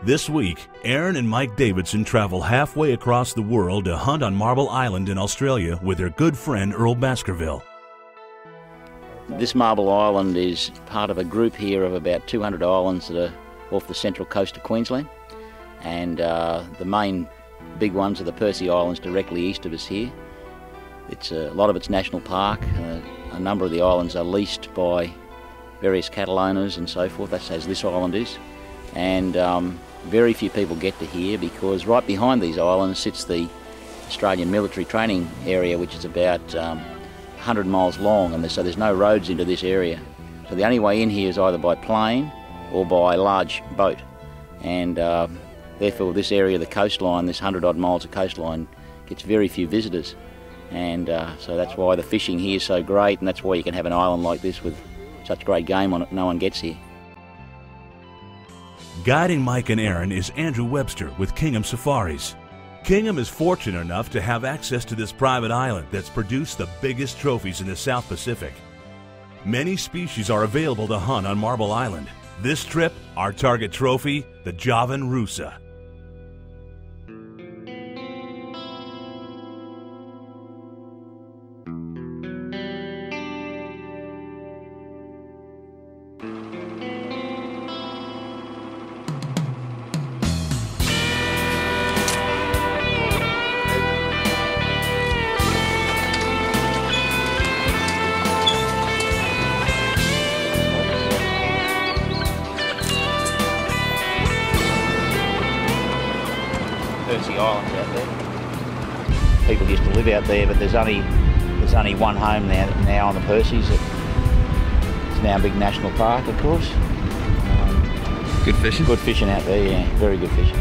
This week, Aaron and Mike Davidson travel halfway across the world to hunt on Marble Island in Australia with their good friend Earl Baskerville. This Marble Island is part of a group here of about 200 islands that are off the central coast of Queensland, and the main big ones are the Percy Islands directly east of us here. It's a lot of it's national park. A number of the islands are leased by various cattle owners and so forth. That's as this island is, and very few people get to here because right behind these islands sits the Australian military training area, which is about 100 miles long, and so there's no roads into this area. So the only way in here is either by plane or by large boat, and therefore this area of the coastline, this 100-odd miles of coastline, gets very few visitors, and so that's why the fishing here is so great, and that's why you can have an island like this with such great game on it. No one gets here. Guiding Mike and Aaron is Andrew Webster with Kingham Safaris. Kingham is fortunate enough to have access to this private island that's produced the biggest trophies in the South Pacific. Many species are available to hunt on Marble Island. This trip, our target trophy, the Javan Rusa. Percy Islands out there. People used to live out there, but there's only one home now on the Percy's. It's now a big national park, of course. Good fishing? Good fishing out there, yeah. Very good fishing.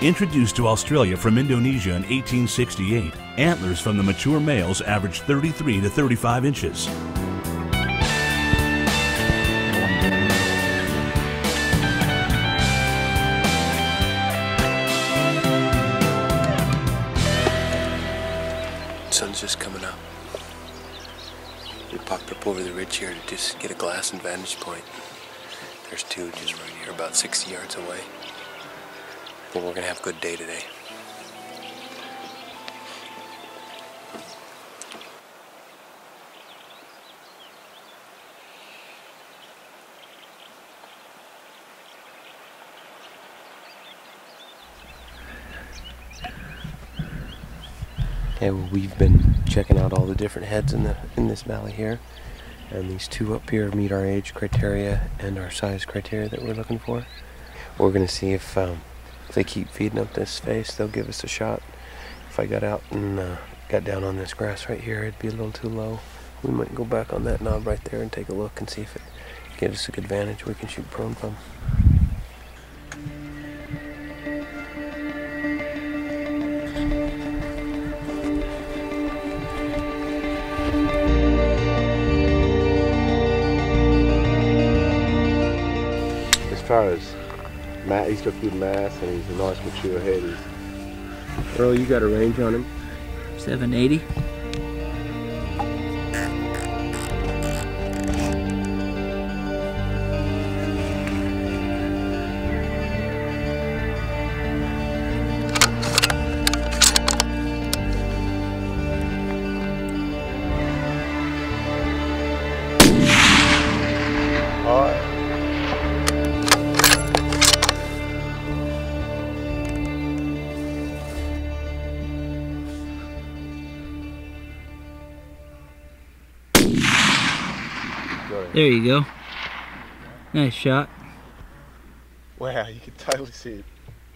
Introduced to Australia from Indonesia in 1868, antlers from the mature males average 33 to 35 inches. Sun's just coming up. We popped up over the ridge here to just get a glass and vantage point. There's two just right here, about 60 yards away. But we're gonna have a good day today. Okay, well, we've been checking out all the different heads in this valley here, and these two up here meet our age criteria and our size criteria that we're looking for. We're gonna see if they keep feeding up this face, they'll give us a shot. If I got out and got down on this grass right here, it'd be a little too low. We might go back on that knob right there and take a look and see if it gives us a good vantage we can shoot prone from. As far as he's got good mass and he's a nice mature head. Earl, you got a range on him? 780. There you go. Nice shot. Wow, you can totally see it.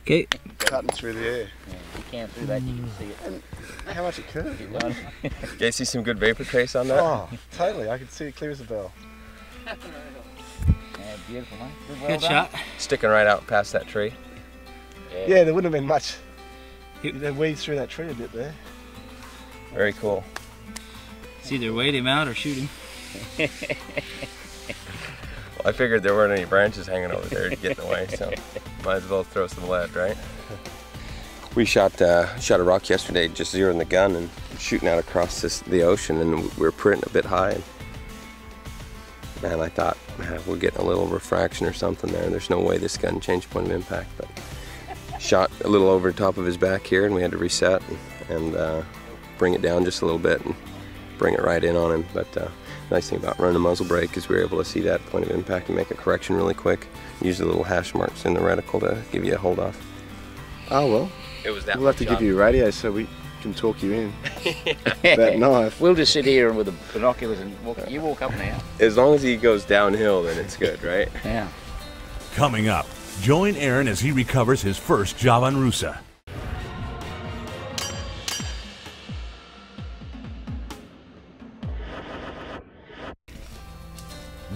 Okay. Cutting through the air. Yeah, if you can through that, you can see it. And how much it curved. You guys see some good vapor trace on that? Oh, totally. I can see it clear as a bell. Yeah, beautiful, mate. Well Good done. shot. Sticking right out past that tree. Yeah, there wouldn't have been much. They weaved through that tree a bit there. Very cool. It's either wait him out or shoot him. Well, I figured there weren't any branches hanging over there to get in the way, so might as well throw some lead, right? We shot a rock yesterday, just zeroing the gun, and shooting out across the ocean, and we were printing a bit high. And, man, I thought, man, we're getting a little refraction or something there. There's no way this gun changed point of impact, but shot a little over the top of his back here, and we had to reset and bring it down just a little bit and bring it right in on him. But nice thing about running a muzzle brake is we were able to see that point of impact and make a correction really quick. Use the little hash marks in the reticle to give you a hold off. Oh well. It was that. We'll have to give you a radio so we can talk you in. That knife. We'll just sit here with the binoculars and you walk up now. As long as he goes downhill, then it's good, right? Yeah. Coming up, join Aaron as he recovers his first Javan Rusa.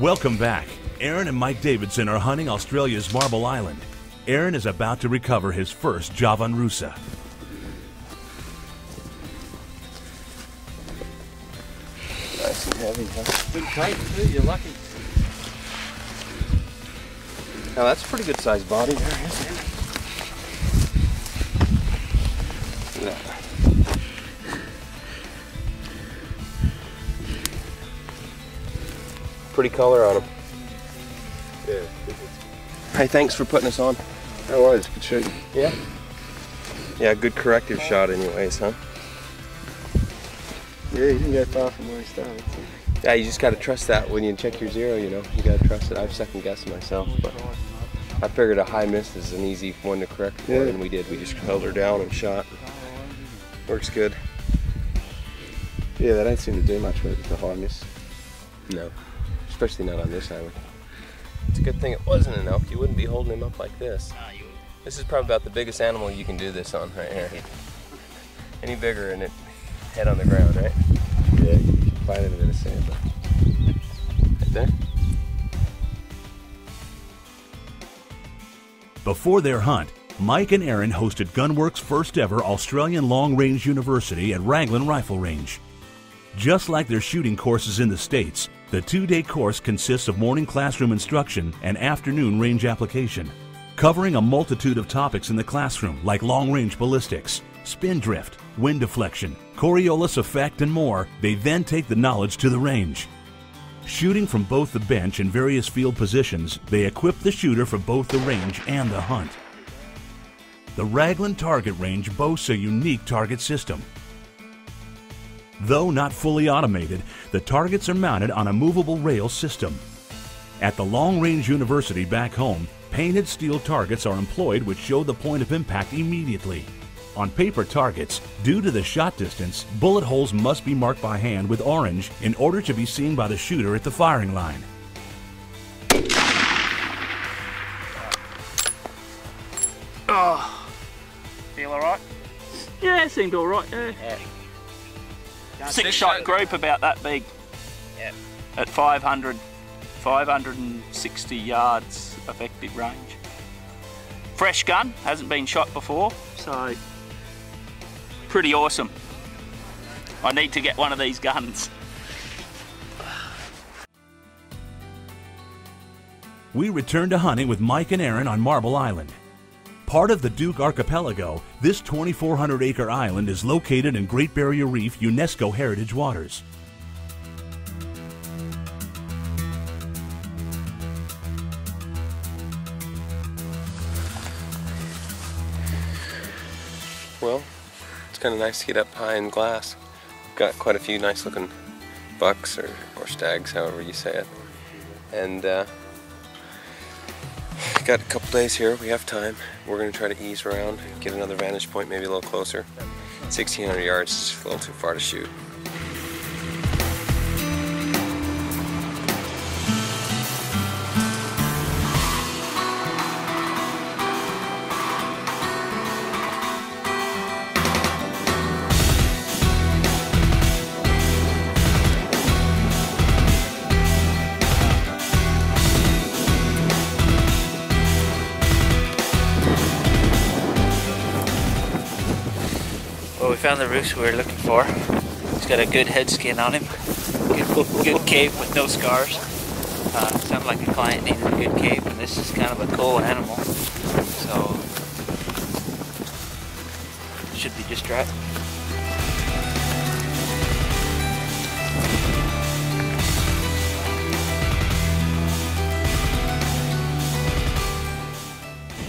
Welcome back. Aaron and Mike Davidson are hunting Australia's Marble Island. Aaron is about to recover his first Javan Rusa. Nice and heavy, huh? Good kite too, you're lucky. Now that's a pretty good sized body there, isn't it? Look at that. Pretty color on him. Yeah. Hey, thanks for putting us on. No worries, good shooting. Yeah? Yeah, good corrective shot anyways, huh? Yeah, you didn't go far from where he started. Yeah, you just got to trust that when you check your zero, you know. You got to trust it. I've second guessed myself, but I figured a high miss is an easy one to correct for, and we did. We just held her down and shot. Works good. Yeah, they don't seem to do much with the high miss. No, especially not on this island. It's a good thing it wasn't an elk. You wouldn't be holding him up like this. This is probably about the biggest animal you can do this on right here. Any bigger and it head on the ground, right? Yeah, you can find it in a bit of sand. Right there. Before their hunt, Mike and Aaron hosted Gunwerks' first ever Australian Long Range University at Raglan Rifle Range. Just like their shooting courses in the States, the 2-day course consists of morning classroom instruction and afternoon range application, covering a multitude of topics in the classroom like long-range ballistics, spin drift, wind deflection, Coriolis effect, and more. They then take the knowledge to the range. Shooting from both the bench and various field positions, they equip the shooter for both the range and the hunt. The Raglan target range boasts a unique target system. Though not fully automated, the targets are mounted on a movable rail system. At the Long Range University back home, painted steel targets are employed which show the point of impact immediately. On paper targets, due to the shot distance, bullet holes must be marked by hand with orange in order to be seen by the shooter at the firing line. Oh, Feel alright? yeah, it seemed all right. Yeah. Yeah. 6-shot group about that big. Yeah. At 560 yards effective range. Fresh gun, hasn't been shot before, so pretty awesome. I need to get one of these guns. We return to hunting with Mike and Aaron on Marble Island. Part of the Duke Archipelago, this 2,400-acre island is located in Great Barrier Reef UNESCO Heritage Waters. Well, it's kind of nice to get up high in glass. Got quite a few nice looking bucks or stags, however you say it. And got a couple days here, we have time. We're going to try to ease around, get another vantage point, maybe a little closer. 1,600 yards is a little too far to shoot. Well, we found the Rusa we were looking for. He's got a good head skin on him. Good cape with no scars. Sounded like a client needed a good cape, and this is kind of a cool animal. So, should be just right.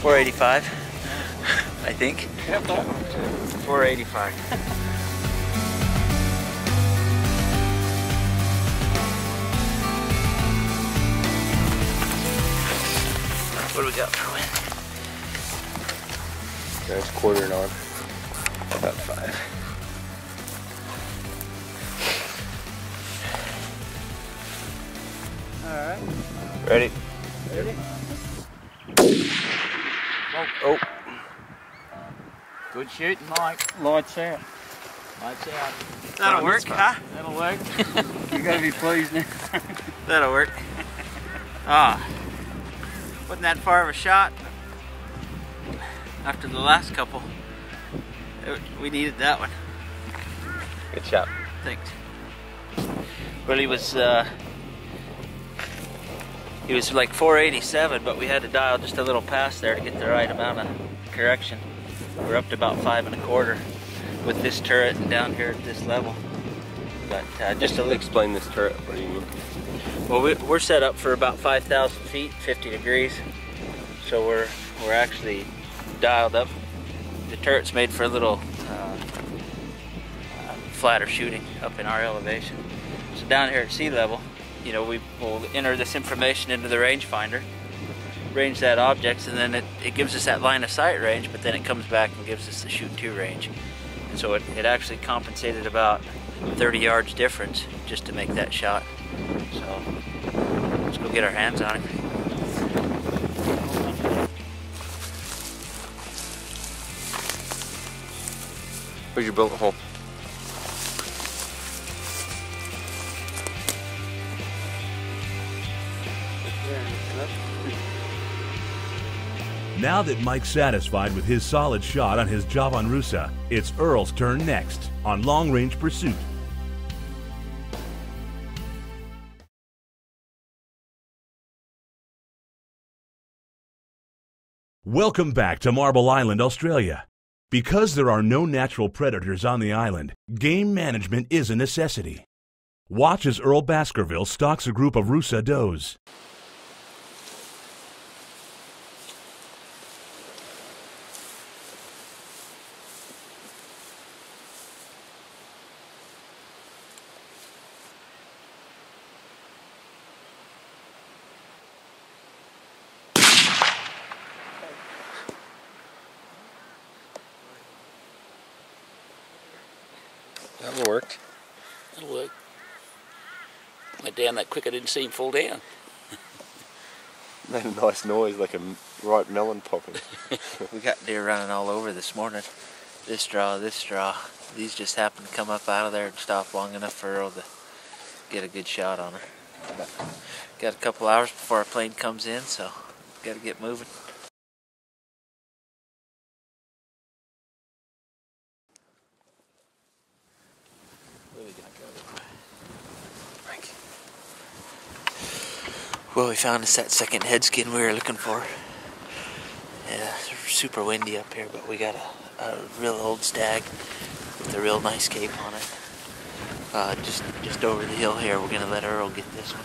485, I think. 485. What do we got for wind? That's quartering on. About 5. Alright. Ready? Ready? Oh. Good shooting, Mike. Lights out. Lights out. That'll work, huh? That'll work. You gotta be pleased now. That'll work. Ah. Wasn't that far of a shot. After the last couple, we needed that one. Good shot. Thanks. Well, he was like 487, but we had to dial just a little past there to get the right amount of correction. We're up to about 5 1/4 with this turret and down here at this level. But just to explain this turret. What do you mean? Well, we're set up for about 5,000 feet, 50 degrees. So we're actually dialed up. The turret's made for a little flatter shooting up in our elevation. So down here at sea level, you know, we will enter this information into the rangefinder, range that object, and then it gives us that line of sight range, but then it comes back and gives us the shoot to range. And so it actually compensated about 30 yards difference just to make that shot. So let's go get our hands on him. Where's your bullet hole? Now that Mike's satisfied with his solid shot on his Javan Rusa, it's Earl's turn next on Long Range Pursuit. Welcome back to Marble Island, Australia. Because there are no natural predators on the island, game management is a necessity. Watch as Earl Baskerville stalks a group of Rusa does. That one worked. That'll work. Went down that quick I didn't see him fall down. Made a nice noise like a ripe melon popping. We got deer running all over this morning. This draw, this draw. These just happened to come up out of there and stop long enough for Earl to get a good shot on her. But got a couple hours before our plane comes in, so got to get moving. Well, we found us that second head skin we were looking for. Yeah, it's super windy up here, but we got a real old stag with a real nice cape on it. Just over the hill here. We're gonna let Earl get this one.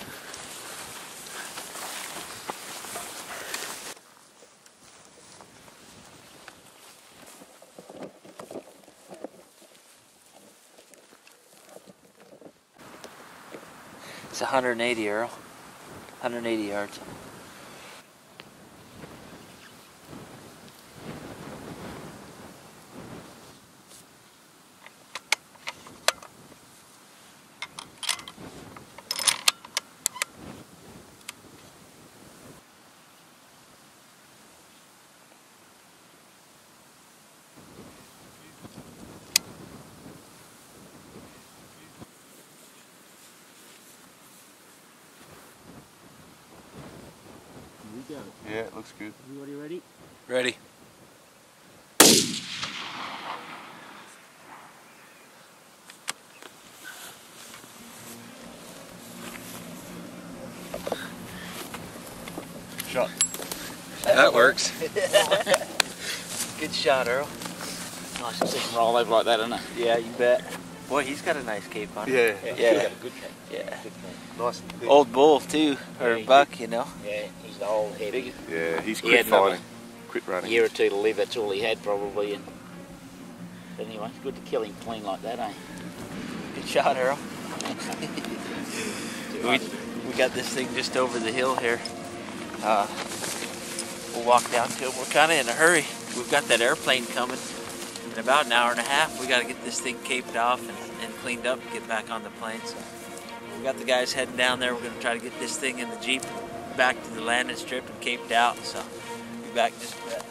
It's 180, Earl. 180 yards. Yeah, it looks good. Everybody ready? Ready. Shot. That works. Good shot, Earl. Nice to see him roll over like that, isn't it? Yeah, you bet. Boy, he's got a nice cape on. Yeah. Yeah. Got a good cape. Yeah. Nice and thick. Old bull too, or Yeah, buck, you know. Yeah, he's the old heavy. Yeah, he's He had quick finding. quit running. A year or two to live, that's all he had probably. And anyway, it's good to kill him clean like that, eh? Good shot, Harold. we got this thing just over the hill here. We'll walk down to it. We're kind of in a hurry. We've got that airplane coming in about an hour and a half. We got to get this thing caped off and cleaned up and get back on the plane. So we got the guys heading down there. We're going to try to get this thing in the Jeep back to the landing strip and caped out. So we'll be back just a bit.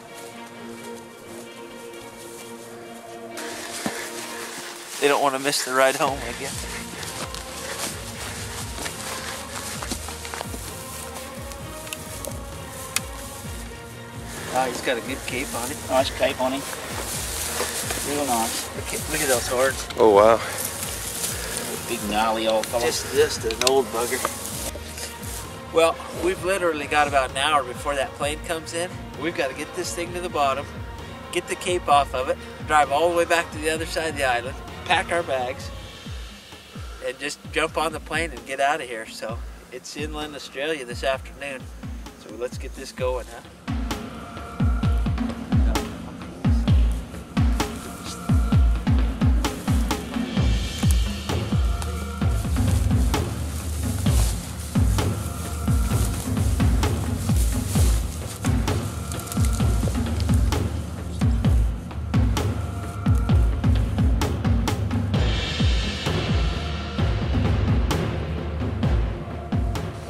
They don't want to miss the ride home, I guess. Oh, he's got a good cape on him. Nice cape on him. Real nice. Look at those horns. Oh wow. Big gnarly old fella. Just an old bugger. Well, we've literally got about an hour before that plane comes in. We've got to get this thing to the bottom, get the cape off of it, drive all the way back to the other side of the island, pack our bags, and just jump on the plane and get out of here. So it's inland Australia this afternoon. So let's get this going, huh?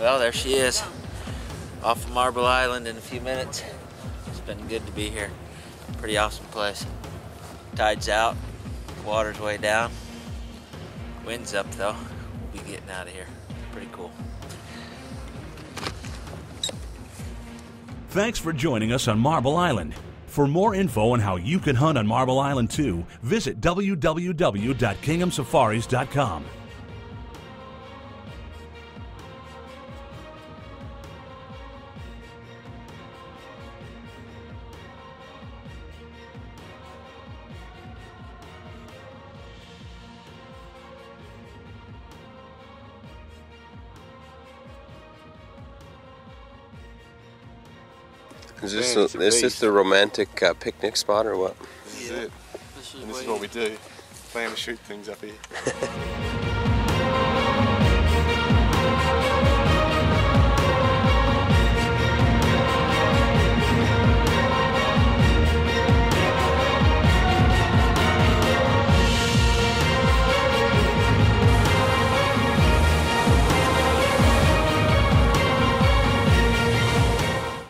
Well, there she is, off of Marble Island in a few minutes. It's been good to be here. Pretty awesome place. Tide's out, water's way down. Wind's up though. We'll be getting out of here. Pretty cool. Thanks for joining us on Marble Island. For more info on how you can hunt on Marble Island too, visit www.kinghamsafaris.com. Is this the romantic picnic spot or what? This is it. This is what we do. Plan to shoot things up here.